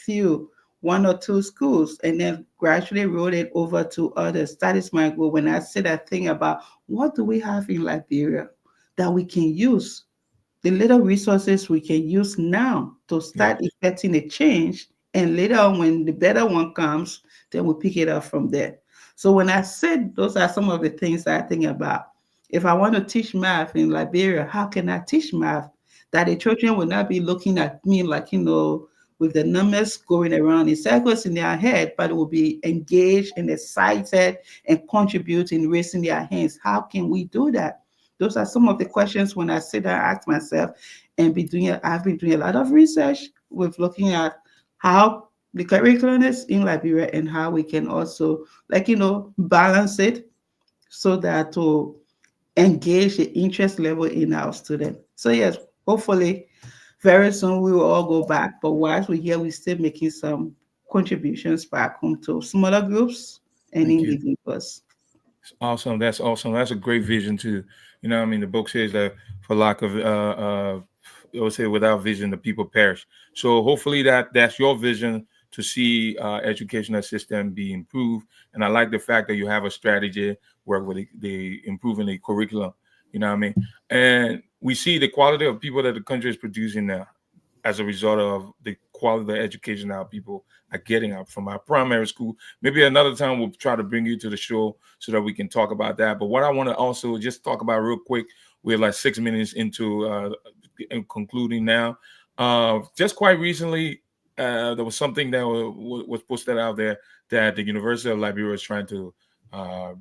one or two schools, and then gradually roll it over to others. That is my goal. When I sit and think about what do we have in Liberia that we can use, the little resources we can use now to Yes. start effecting a change. And later on, when the better one comes, then we pick it up from there. So when I said those are some of the things that I think about. If I want to teach math in Liberia, how can I teach math? That the children will not be looking at me with the numbers going around in circles in their head, but will be engaged and excited and contribute in raising their hands. How can we do that? Those are some of the questions when I sit there and ask myself and I've been doing a lot of research with looking at how the curriculum is in Liberia and how we can also balance it so that to engage the interest level in our students. So yes, hopefully very soon we will all go back. But whilst we're here, we're still making some contributions back home to smaller groups and Thank you. individuals. Awesome. That's awesome. That's a great vision too. You know, what I mean, the book says that for lack of, it will say without vision, the people perish. So hopefully that's your vision to see educational system be improved. And I like the fact that you have a strategy work with the improving the curriculum. You know what I mean? And we see the quality of people that the country is producing now as a result of the quality of education our people are getting out from our primary school. Maybe another time we'll try to bring you to the show so that we can talk about that. But what I want to also just talk about real quick, we're like 6 minutes into concluding now. Just quite recently, there was something that was posted out there that the University of Liberia is trying to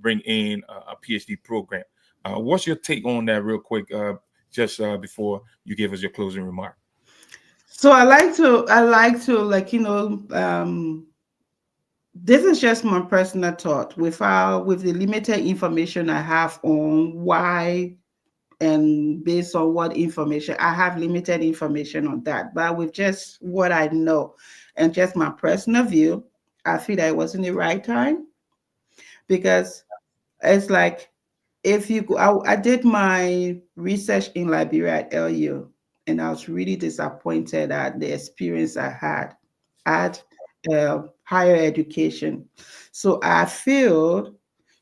bring in a PhD program. What's your take on that, real quick, just before you give us your closing remark? So I like to like this is just my personal thought with the limited information I have on why and based on what information I have limited information on that, but with just what I know and just my personal view, I feel that it wasn't the right time because it's like if you go, I did my research in Liberia at LU, and I was really disappointed at the experience I had at higher education. So I feel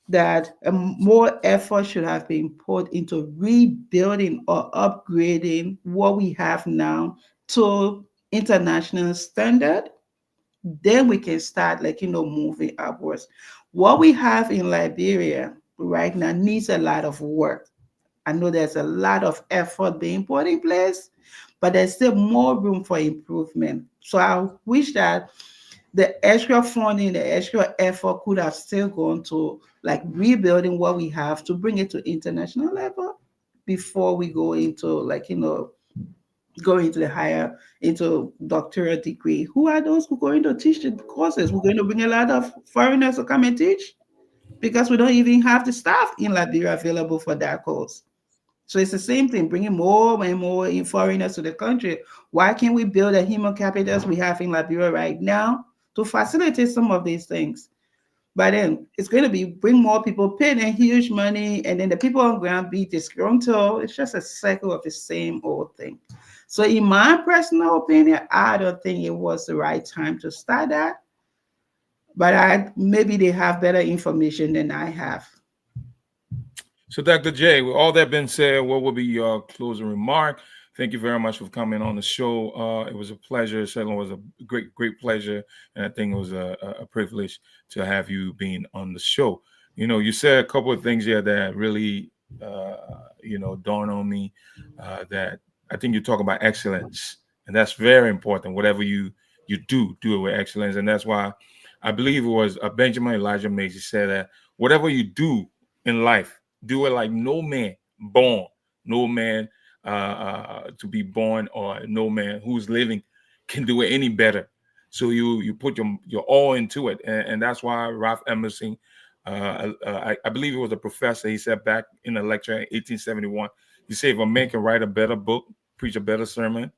that more effort should have been put into rebuilding or upgrading what we have now to international standard. Then we can start moving upwards. What we have in Liberia right now needs a lot of work. I know there's a lot of effort being put in place, but there's still more room for improvement. So I wish that the extra funding, the extra effort could have still gone to like rebuilding what we have to bring it to international level before we go into going into the higher into doctoral degree. Who are those who are going to teach the courses? We're going to bring a lot of foreigners to come and teach because we don't even have the staff in Liberia available for that course. So it's the same thing, bringing more and more in foreigners to the country. Why can't we build a human capital we have in Liberia right now to facilitate some of these things? But then it's going to be bring more people, pay them huge money, and then the people on ground be disgruntled. It's just a cycle of the same old thing. So in my personal opinion, I don't think it was the right time to start that. But I maybe they have better information than I have. So, Dr. J, with all that being said, what will be your closing remark? Thank you very much for coming on the show. It was a pleasure. It certainly was a great pleasure. And I think it was a privilege to have you being on the show. You said a couple of things here that really, dawned on me that I think you talk about excellence. And that's very important. Whatever you do it with excellence. And that's why I believe it was Benjamin Elijah Macy said that whatever you do in life, do it like no man born, no man to be born, or no man who's living can do it any better. So you put your all into it, and that's why Ralph Emerson, I believe it was a professor, he said back in a lecture in 1871, he said if a man can write a better book, preach a better sermon,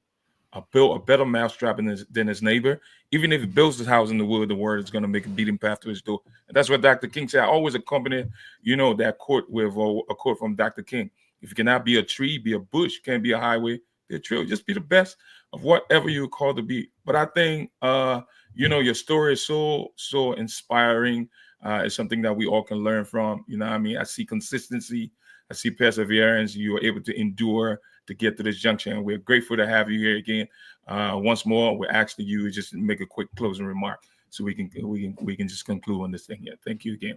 build a better mousetrap than his neighbor. Even if he builds his house in the wood, the word is going to make a beating path to his door. And that's what Dr. King said. I always accompany, that quote with a quote from Dr. King. If you cannot be a tree, be a bush. You can't be a highway, be a trail. Just be the best of whatever you're called to be. But I think, your story is so inspiring. It's something that we all can learn from. You know what I mean? I see consistency. I see perseverance. You are able to endure to get to this junction. And we're grateful to have you here again. Once more, we're asking you just to make a quick closing remark so we can just conclude on this thing here. Thank you again.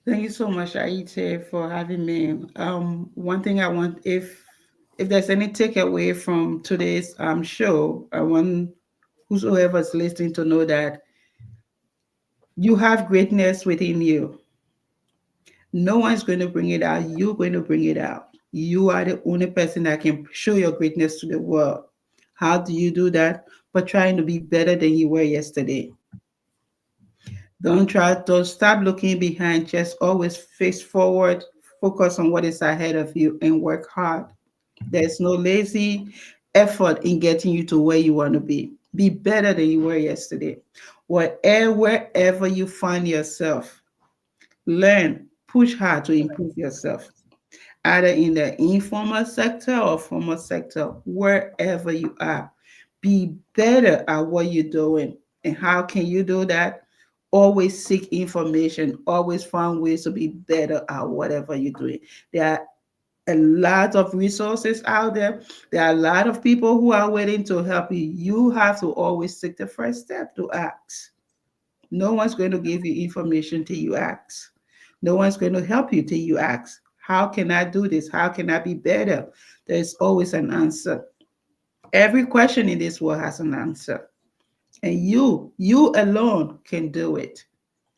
Thank you so much, Aite, for having me. One thing I want, if there's any takeaway from today's show, I want whosoever's listening to know that you have greatness within you. No one's going to bring it out. You're going to bring it out. You are the only person that can show your greatness to the world. How do you do that? By trying to be better than you were yesterday. Don't stop looking behind. Just always face forward, focus on what is ahead of you, and work hard. There's no lazy effort in getting you to where you want to be. Be better than you were yesterday. Wherever you find yourself, learn, push hard to improve yourself, either in the informal sector or formal sector, wherever you are. Be better at what you're doing. And how can you do that? Always seek information, always find ways to be better at whatever you're doing. There are a lot of resources out there. There are a lot of people who are waiting to help you. You have to always take the first step to ask. No one's going to give you information till you ask. No one's going to help you till you ask. How can I do this? How can I be better? There's always an answer. Every question in this world has an answer. And you alone can do it.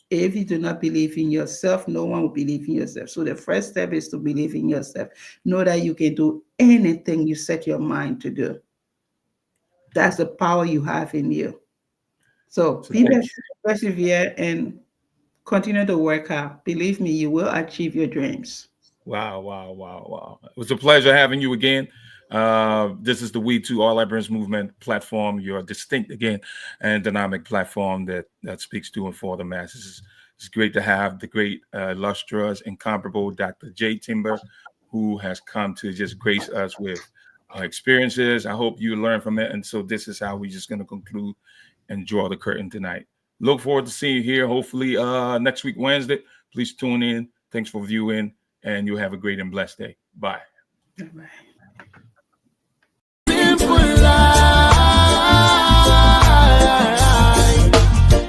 If you do not believe in yourself, no one will believe in yourself. So the first step is to believe in yourself. Know that you can do anything you set your mind to do. That's the power you have in you. So So be thank you. persevere and continue to work hard. Believe me, you will achieve your dreams. Wow, wow, wow, wow. It was a pleasure having you again. This is the We Too All Liberals Movement platform, your distinct, again, and dynamic platform that speaks to and for the masses. It's great to have the great, illustrious, incomparable Dr. J. Tingba, who has come to just grace us with experiences. I hope you learn from it. And so this is how we're just going to conclude and draw the curtain tonight. Look forward to seeing you here, hopefully next week, Wednesday. Please tune in. Thanks for viewing, and you have a great and blessed day. Bye. Bye-bye. Simple life.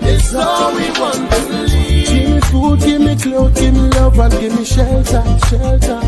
It's all we want to live. Give me food, give me clothes, give me love, and give me shelter, shelter.